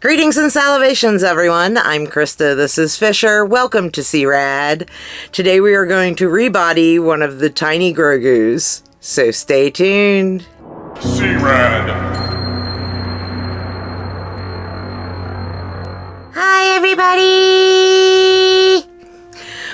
Greetings and salivations, everyone. I'm Krista. This is Fisher. Welcome to C-Rad. Today we are going to rebody one of the tiny Grogus, so stay tuned. C-Rad. Hi, everybody.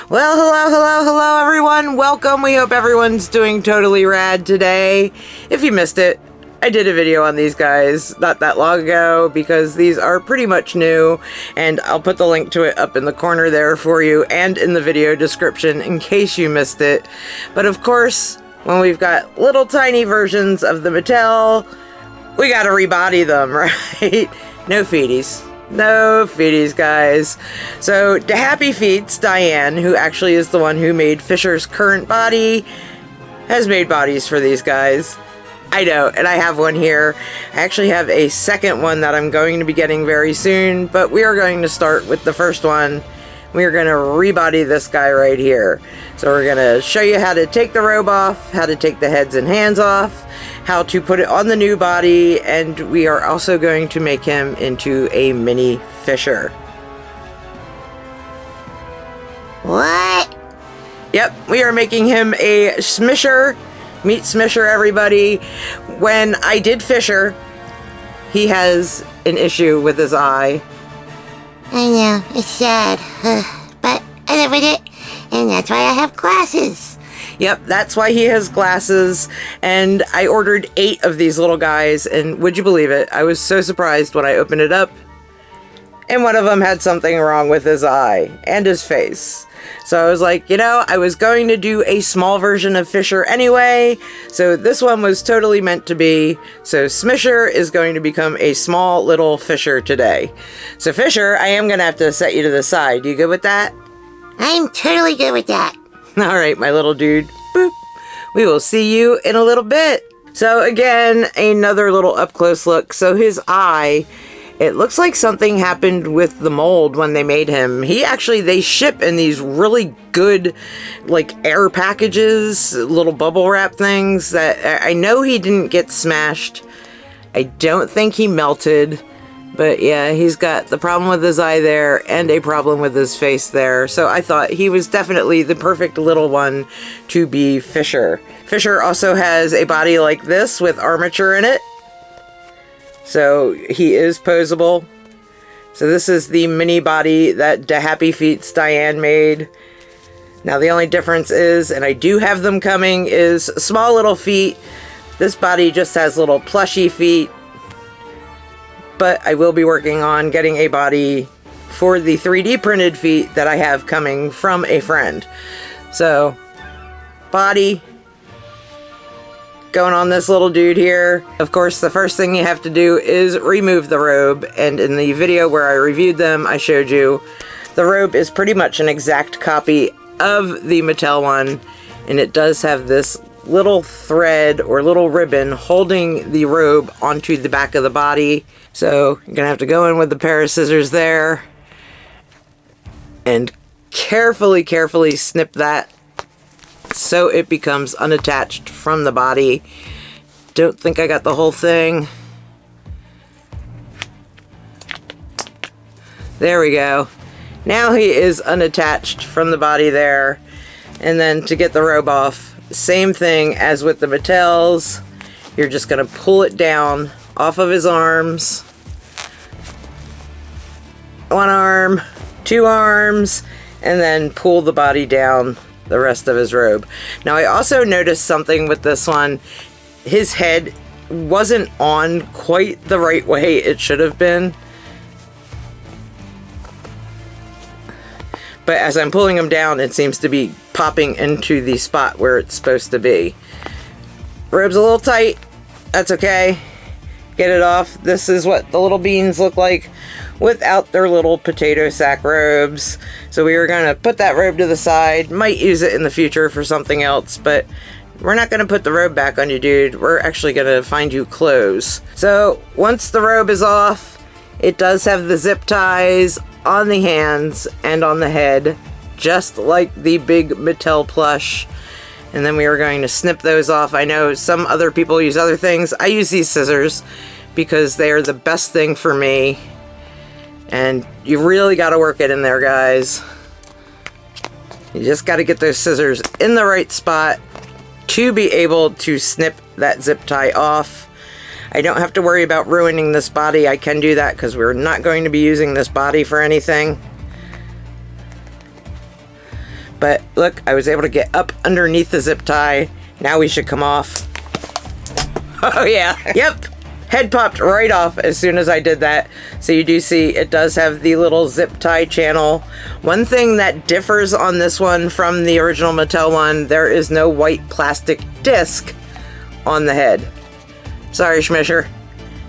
Well, hello, everyone. Welcome. We hope everyone's doing totally rad today. If you missed it, I did a video on these guys not that long ago because these are pretty much new, and I'll put the link to it up in the corner there for you and in the video description in case you missed it. But of course, when we've got little tiny versions of the Mattel, we gotta rebody them, right? No feeties. No feeties, guys. So, to Happy Feet's Diane, who actually is the one who made Fisher's current body, has made bodies for these guys. I know, and I have one here. I actually have a second one that I'm going to be getting very soon, but we are going to start with the first one. We are going to rebody this guy right here. So we're going to show you how to take the robe off, how to take the heads and hands off, how to put it on the new body, and we are also going to make him into a mini Fisher. What? Yep, we are making him a Smisher. Meet Smisher, everybody. When I did Fisher, he has an issue with his eye. I know, it's sad, but I live with it, and that's why I have glasses. Yep, that's why he has glasses, and I ordered 8 of these little guys, and would you believe it? I was so surprised when I opened it up, and one of them had something wrong with his eye and his face. So I was like, you know, I was going to do a small version of Fisher anyway, so this one was totally meant to be. So Smisher is going to become a small little Fisher today. So Fisher, I am going to have to set you to the side. You good with that? I'm totally good with that. All right, my little dude. Boop. We will see you in a little bit. So again, another little up close look. So his eye, it looks like something happened with the mold when they made him. They ship in these really good, like, air packages, little bubble wrap things that I know he didn't get smashed. I don't think he melted, but yeah, he's got the problem with his eye there and a problem with his face there. So I thought he was definitely the perfect little one to be Fisher. Fisher also has a body like this with armature in it. So he is posable. So this is the mini body that De Happy Feet's Diane made. Now the only difference is, and I do have them coming, is small little feet. This body just has little plushy feet. But I will be working on getting a body for the 3D printed feet that I have coming from a friend. So, body going on this little dude here. Of course, the first thing you have to do is remove the robe, and in the video where I reviewed them, I showed you the robe is pretty much an exact copy of the Mattel one, and it does have this little thread or little ribbon holding the robe onto the back of the body. So you're gonna have to go in with a pair of scissors there and carefully snip that so it becomes unattached from the body. Don't think I got the whole thing. There we go. Now he is unattached from the body there. And then to get the robe off, same thing as with the Mattels. You're just going to pull it down off of his arms. One arm, 2 arms, and then pull the body down the rest of his robe. Now I also noticed something with this one. His head wasn't on quite the right way it should have been. But as I'm pulling him down, it seems to be popping into the spot where it's supposed to be. Robe's a little tight. That's okay. Get it off. This is what the little beans look like without their little potato sack robes. So we were going to put that robe to the side. Might use it in the future for something else, but we're not going to put the robe back on you, dude. We're actually going to find you clothes. So once the robe is off, it does have the zip ties on the hands and on the head, just like the big Mattel plush. And then we were going to snip those off. I know some other people use other things. I use these scissors because they are the best thing for me. And you really got to work it in there, guys. You just got to get those scissors in the right spot to be able to snip that zip tie off. I don't have to worry about ruining this body. I can do that because we're not going to be using this body for anything. But look, I was able to get up underneath the zip tie. Now we should come off. Oh yeah, yep. Head popped right off as soon as I did that. So you do see it does have the little zip tie channel. One thing that differs on this one from the original Mattel one, there is no white plastic disc on the head. Sorry, Schmisher.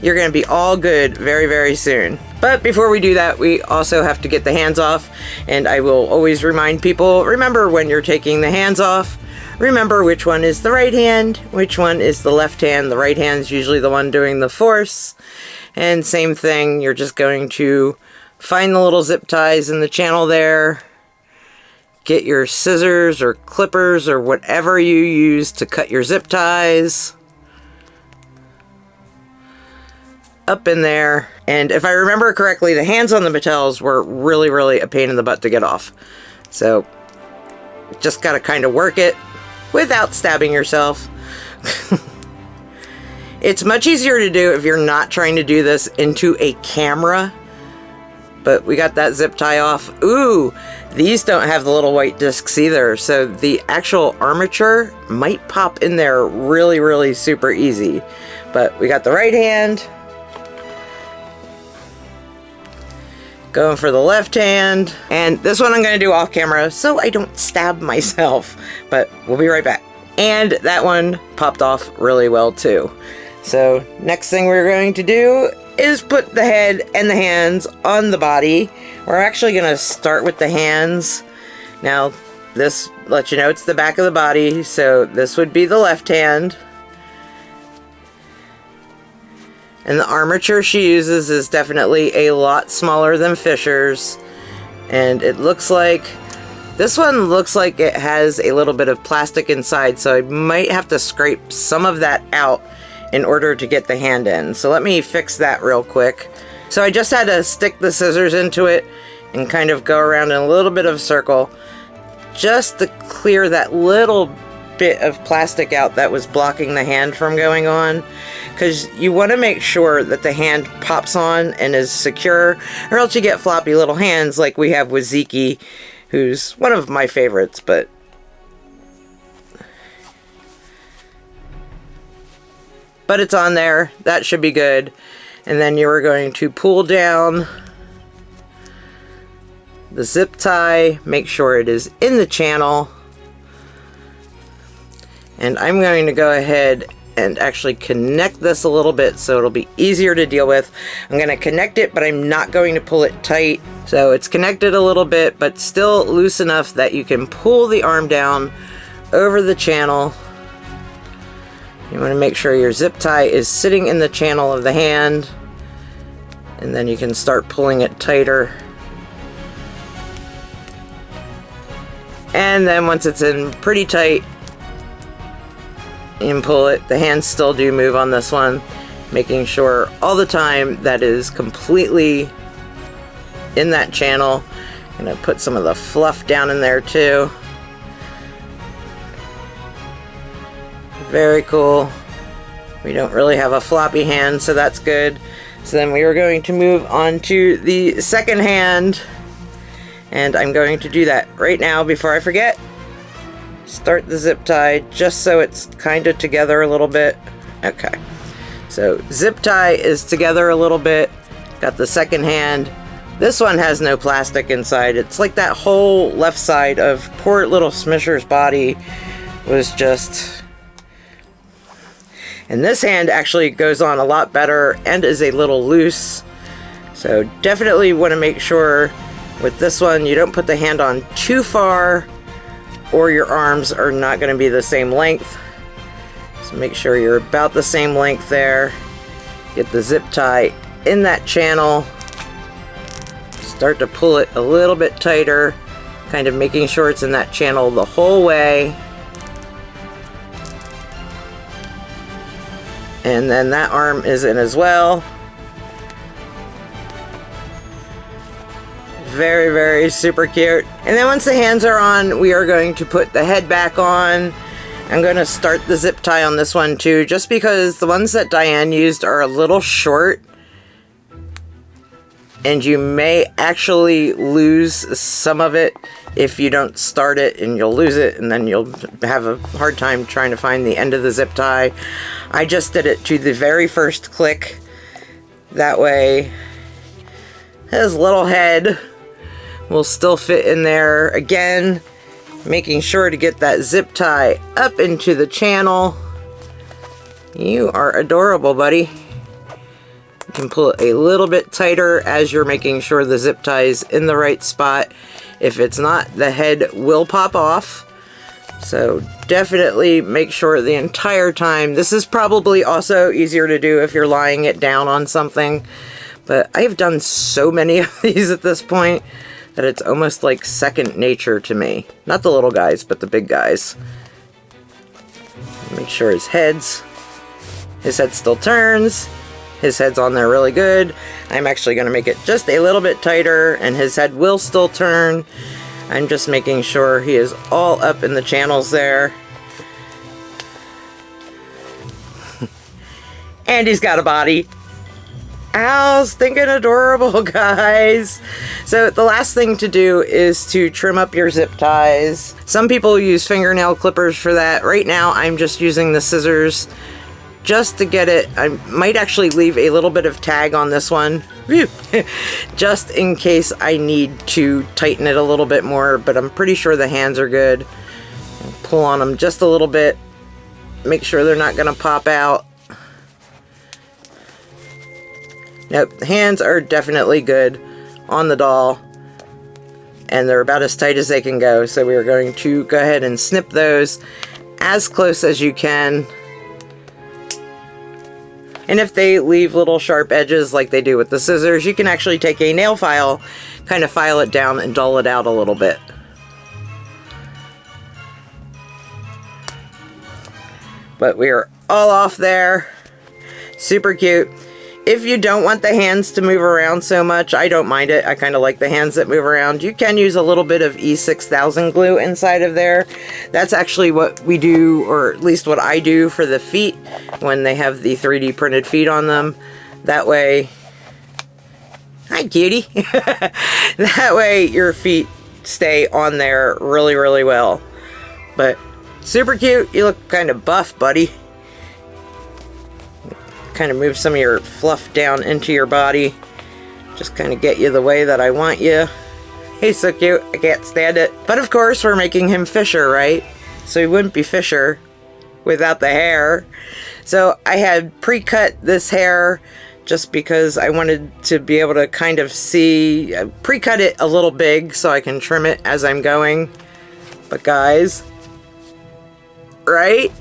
You're going to be all good very, very soon. But before we do that, we also have to get the hands off. And I will always remind people, remember when you're taking the hands off, remember which one is the right hand, which one is the left hand. The right hand is usually the one doing the force. And same thing, you're just going to find the little zip ties in the channel there. Get your scissors or clippers or whatever you use to cut your zip ties. Up in there. And if I remember correctly, the hands on the Mattels were really, really a pain in the butt to get off. So just got to kind of work it without stabbing yourself. It's much easier to do if you're not trying to do this into a camera. But we got that zip tie off. Ooh, these don't have the little white discs either. So the actual armature might pop in there really, really super easy. But we got the right hand. Going for the left hand. And this one I'm going to do off camera so I don't stab myself. But we'll be right back. And that one popped off really well too. So next thing we're going to do is put the head and the hands on the body. We're actually going to start with the hands. Now this lets you know it's the back of the body. So this would be the left hand. And the armature she uses is definitely a lot smaller than Fisher's. And it looks like, this one looks like it has a little bit of plastic inside, so I might have to scrape some of that out in order to get the hand in. So let me fix that real quick. So I just had to stick the scissors into it and kind of go around in a little bit of a circle just to clear that little bit of plastic out that was blocking the hand from going on, because you want to make sure that the hand pops on and is secure, or else you get floppy little hands like we have with Zeke, who's one of my favorites. But it's on there. That should be good. And then you are going to pull down the zip tie, make sure it is in the channel. And I'm going to go ahead and actually connect this a little bit so it'll be easier to deal with. I'm going to connect it, but I'm not going to pull it tight. So it's connected a little bit, but still loose enough that you can pull the arm down over the channel. You want to make sure your zip tie is sitting in the channel of the hand, and then you can start pulling it tighter. And then once it's in pretty tight, you can pull it. The hands still do move on this one, making sure all the time that is completely in that channel. I'm going to put some of the fluff down in there too. Very cool. We don't really have a floppy hand, so that's good. So then we are going to move on to the second hand, and I'm going to do that right now before I forget. Start the zip tie just so it's kind of together a little bit. Okay, so zip tie is together a little bit. Got the second hand. This one has no plastic inside. It's like that whole left side of poor little Smisher's body was just... And this hand actually goes on a lot better and is a little loose. So definitely want to make sure with this one you don't put the hand on too far, or your arms are not going to be the same length. So make sure you're about the same length there. Get the zip tie in that channel. Start to pull it a little bit tighter, kind of making sure it's in that channel the whole way. And then that arm is in as well. Very, very super cute. And then once the hands are on, we are going to put the head back on. I'm going to start the zip tie on this one too, just because the ones that Diane used are a little short. And you may actually lose some of it if you don't start it, and you'll lose it, and then you'll have a hard time trying to find the end of the zip tie. I just did it to the very first click. That way, his little head will still fit in there. Again, making sure to get that zip tie up into the channel. You are adorable, buddy. You can pull it a little bit tighter as you're making sure the zip tie is in the right spot. If it's not, the head will pop off. So definitely make sure the entire time. This is probably also easier to do if you're lying it down on something. But I have done so many of these at this point that it's almost like second nature to me. Not the little guys, but the big guys. Make sure his head still turns. His head's on there really good. I'm actually going to make it just a little bit tighter, and his head will still turn. I'm just making sure he is all up in the channels there. And he's got a body. How's thinking adorable, guys? So the last thing to do is to trim up your zip ties. Some people use fingernail clippers for that. Right now, I'm just using the scissors just to get it. I might actually leave a little bit of tag on this one. Just in case I need to tighten it a little bit more, but I'm pretty sure the hands are good. Pull on them just a little bit. Make sure they're not going to pop out. Nope, the hands are definitely good on the doll, and they're about as tight as they can go. So we're going to go ahead and snip those as close as you can. And if they leave little sharp edges like they do with the scissors, you can actually take a nail file, kind of file it down and dull it out a little bit. But we are all off there. Super cute. If you don't want the hands to move around so much, I don't mind it. I kind of like the hands that move around. You can use a little bit of E6000 glue inside of there. That's actually what we do, or at least what I do for the feet when they have the 3D printed feet on them. That way, hi cutie. That way your feet stay on there really, really well. But super cute. You look kind of buff, buddy. Kind of move some of your fluff down into your body. Just kind of get you the way that I want you. He's so cute. I can't stand it. But of course, we're making him Fisher, right? So he wouldn't be Fisher without the hair. So I had pre-cut this hair just because I wanted to be able to kind of see, pre-cut it a little big so I can trim it as I'm going. But guys, right?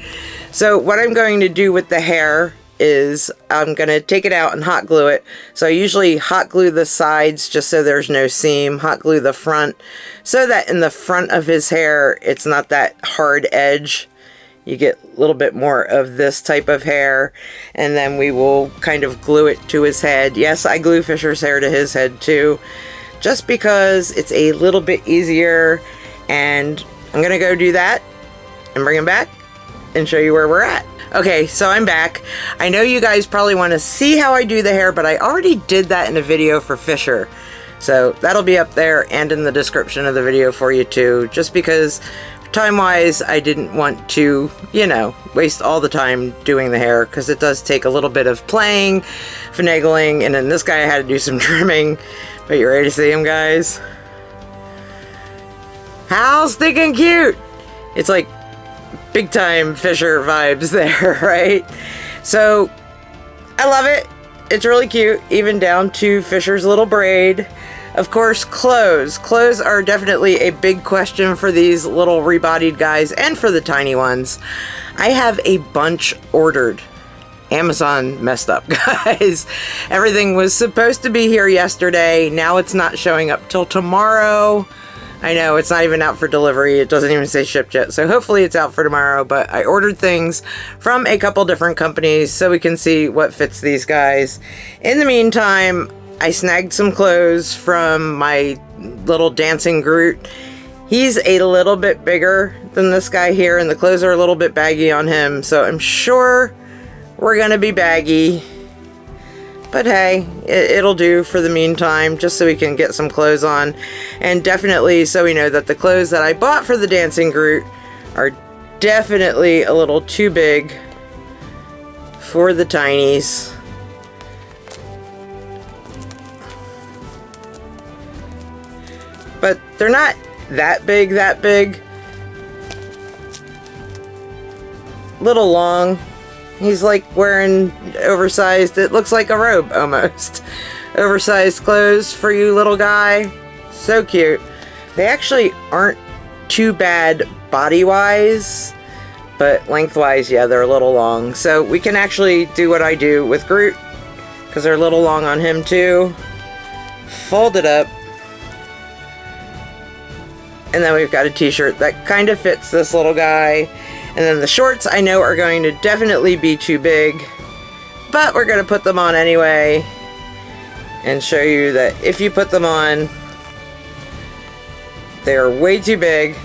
So what I'm going to do with the hair is I'm going to take it out and hot glue it. So I usually hot glue the sides just so there's no seam, hot glue the front so that in the front of his hair it's not that hard edge. You get a little bit more of this type of hair, and then we will kind of glue it to his head. Yes, I glue Fisher's hair to his head too, just because it's a little bit easier. And I'm going to go do that and bring him back and show you where we're at. Okay, so I'm back. I know you guys probably want to see how I do the hair, but I already did that in a video for Fisher. So that'll be up there and in the description of the video for you too, just because time-wise I didn't want to, you know, waste all the time doing the hair, because it does take a little bit of playing, finagling, and then this guy I had to do some trimming. But you ready to see him, guys? How stinking cute! It's like big time Fisher vibes there, right? So I love it. It's really cute, even down to Fisher's little braid. Of course, clothes. Clothes are definitely a big question for these little rebodied guys and for the tiny ones. I have a bunch ordered. Amazon messed up, guys. Everything was supposed to be here yesterday. Now it's not showing up till tomorrow. I know, it's not even out for delivery. It doesn't even say shipped yet. So hopefully it's out for tomorrow. But I ordered things from a couple different companies so we can see what fits these guys. In the meantime, I snagged some clothes from my little dancing Groot. He's a little bit bigger than this guy here, and the clothes are a little bit baggy on him, so I'm sure we're gonna be baggy. But hey, it'll do for the meantime, just so we can get some clothes on. And definitely so we know that the clothes that I bought for the dancing Groot are definitely a little too big for the tinies. But they're not that big. Little long. He's like wearing oversized, it looks like a robe almost. Oversized clothes for you, little guy. So cute. They actually aren't too bad body-wise, but lengthwise, yeah, they're a little long. So we can actually do what I do with Groot, because they're a little long on him too. Fold it up. And then we've got a t-shirt that kind of fits this little guy. And then the shorts I know are going to definitely be too big, but we're going to put them on anyway and show you that if you put them on, they're way too big.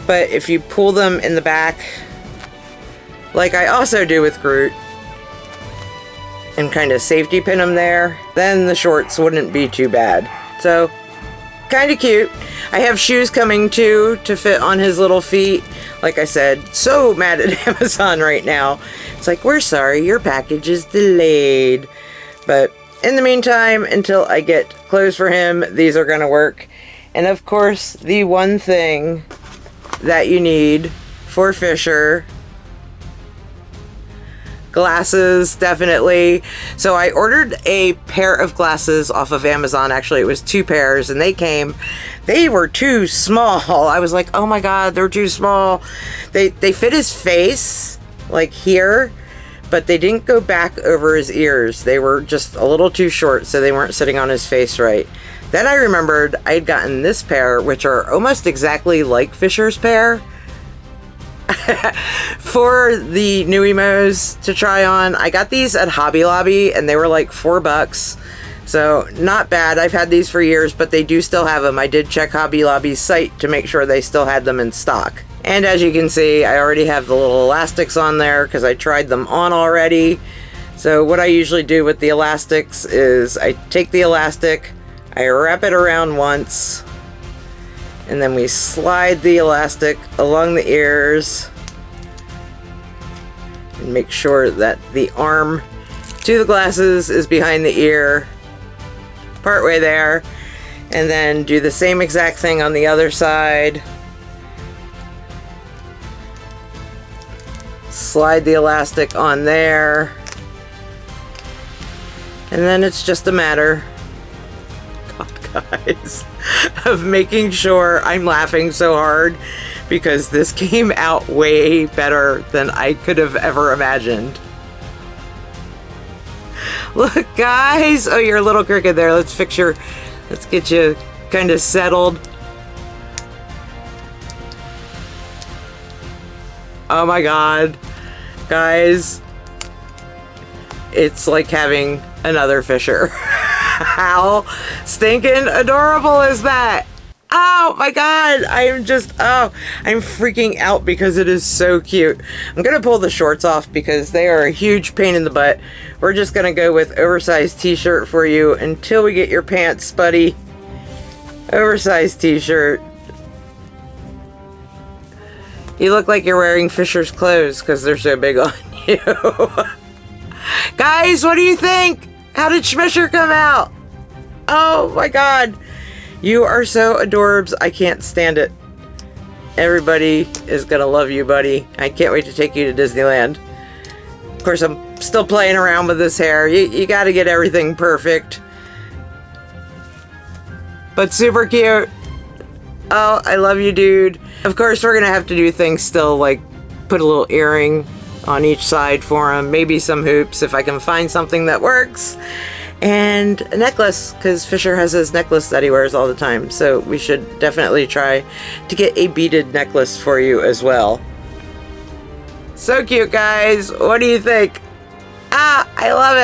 But if you pull them in the back, like I also do with Groot, and kind of safety pin them there, then the shorts wouldn't be too bad. So, kind of cute. I have shoes coming too to fit on his little feet. Like I said, so mad at Amazon right now. It's like, we're sorry, your package is delayed. But in the meantime, until I get clothes for him, these are going to work. And of course, the one thing that you need for Fisher, glasses, definitely. So I ordered a pair of glasses off of Amazon. Actually, it was 2 pairs, and they were too small. I was like, oh my god, they're too small. They fit his face, like here, but they didn't go back over his ears. They were just a little too short, so they weren't sitting on his face right. Then I remembered I'd gotten this pair, which are almost exactly like Fisher's pair, for the new emos to try on. I got these at Hobby Lobby, and they were like $4. So not bad. I've had these for years, but they do still have them. I did check Hobby Lobby's site to make sure they still had them in stock. And as you can see, I already have the little elastics on there because I tried them on already. So what I usually do with the elastics is I take the elastic, I wrap it around once, and then we slide the elastic along the ears and make sure that the arm to the glasses is behind the ear, partway there, and then do the same exact thing on the other side. Slide the elastic on there, and then it's just a matter, guys, of making sure I'm laughing so hard because this came out way better than I could have ever imagined. Look, guys! Oh, you're a little crooked there. Let's get you kind of settled. Oh my god. Guys, it's like having another Fisher. How stinking adorable is that? Oh my god, I'm freaking out because it is so cute. I'm gonna pull the shorts off because they are a huge pain in the butt. We're just gonna go with oversized t-shirt for you until we get your pants, buddy. Oversized t-shirt. You look like you're wearing Fisher's clothes because they're so big on you. Guys, what do you think? How did Schmisher come out? Oh my god. You are so adorbs. I can't stand it. Everybody is gonna love you, buddy. I can't wait to take you to Disneyland. Of course, I'm still playing around with this hair. You gotta get everything perfect. But super cute. Oh, I love you, dude. Of course, we're gonna have to do things still, like put a little earring on each side for him. Maybe some hoops if I can find something that works. And a necklace, because Fisher has his necklace that he wears all the time. So we should definitely try to get a beaded necklace for you as well. So cute, guys. What do you think? Ah, I love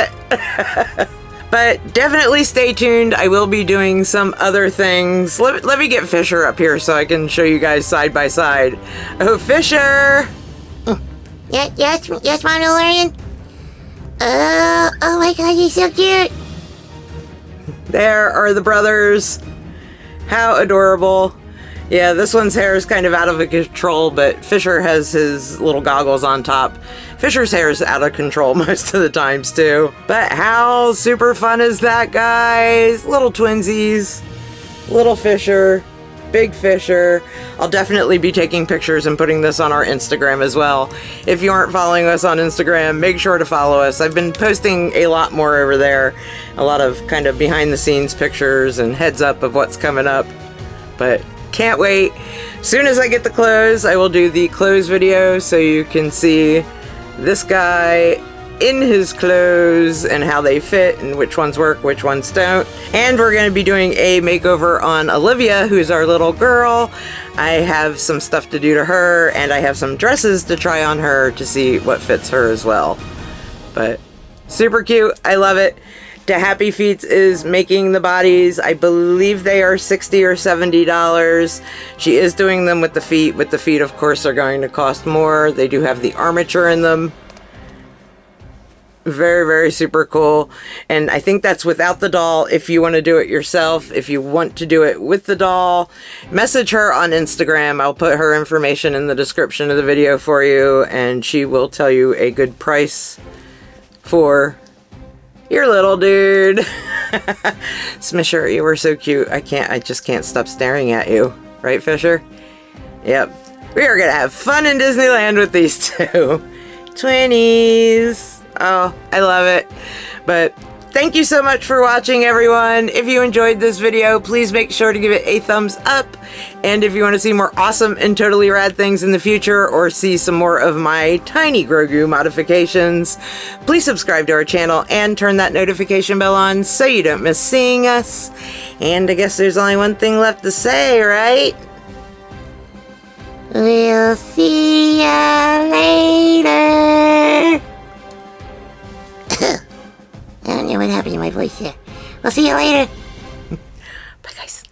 it. But definitely stay tuned. I will be doing some other things. Let me get Fisher up here so I can show you guys side by side. Oh, Fisher! Yes, Mandalorian? Oh my god, he's so cute! There are the brothers. How adorable. Yeah, this one's hair is kind of out of control, but Fisher has his little goggles on top. Fisher's hair is out of control most of the times, too. But how super fun is that, guys? Little twinsies. Little Fisher. Big Fisher. I'll definitely be taking pictures and putting this on our Instagram as well. If you aren't following us on Instagram, make sure to follow us. I've been posting a lot more over there. A lot of kind of behind the scenes pictures and heads up of what's coming up. But can't wait. As soon as I get the clothes, I will do the clothes video so you can see this guy in his clothes and how they fit and which ones work, which ones don't. And we're going to be doing a makeover on Olivia, who's our little girl. I have some stuff to do to her, and I have some dresses to try on her to see what fits her as well. But super cute. I love it. To Happy Feet is making the bodies. I believe they are $60 or $70. She is doing them with the feet. With the feet, of course, are going to cost more. They do have the armature in them. Very, very super cool. And I think that's without the doll. If you want to do it yourself, if you want to do it with the doll, message her on Instagram. I'll put her information in the description of the video for you, and she will tell you a good price for your little dude. Smisher, you were so cute. I just can't stop staring at you. Right, Fisher? Yep. We are gonna have fun in Disneyland with these two. 20s. Oh, I love it. But thank you so much for watching, everyone. If you enjoyed this video, please make sure to give it a thumbs up. And if you want to see more awesome and totally rad things in the future, or see some more of my tiny Grogu modifications, please subscribe to our channel and turn that notification bell on so you don't miss seeing us. And I guess there's only one thing left to say, right? We'll see ya later! I don't know what happened to my voice there. We'll see you later. Bye, guys.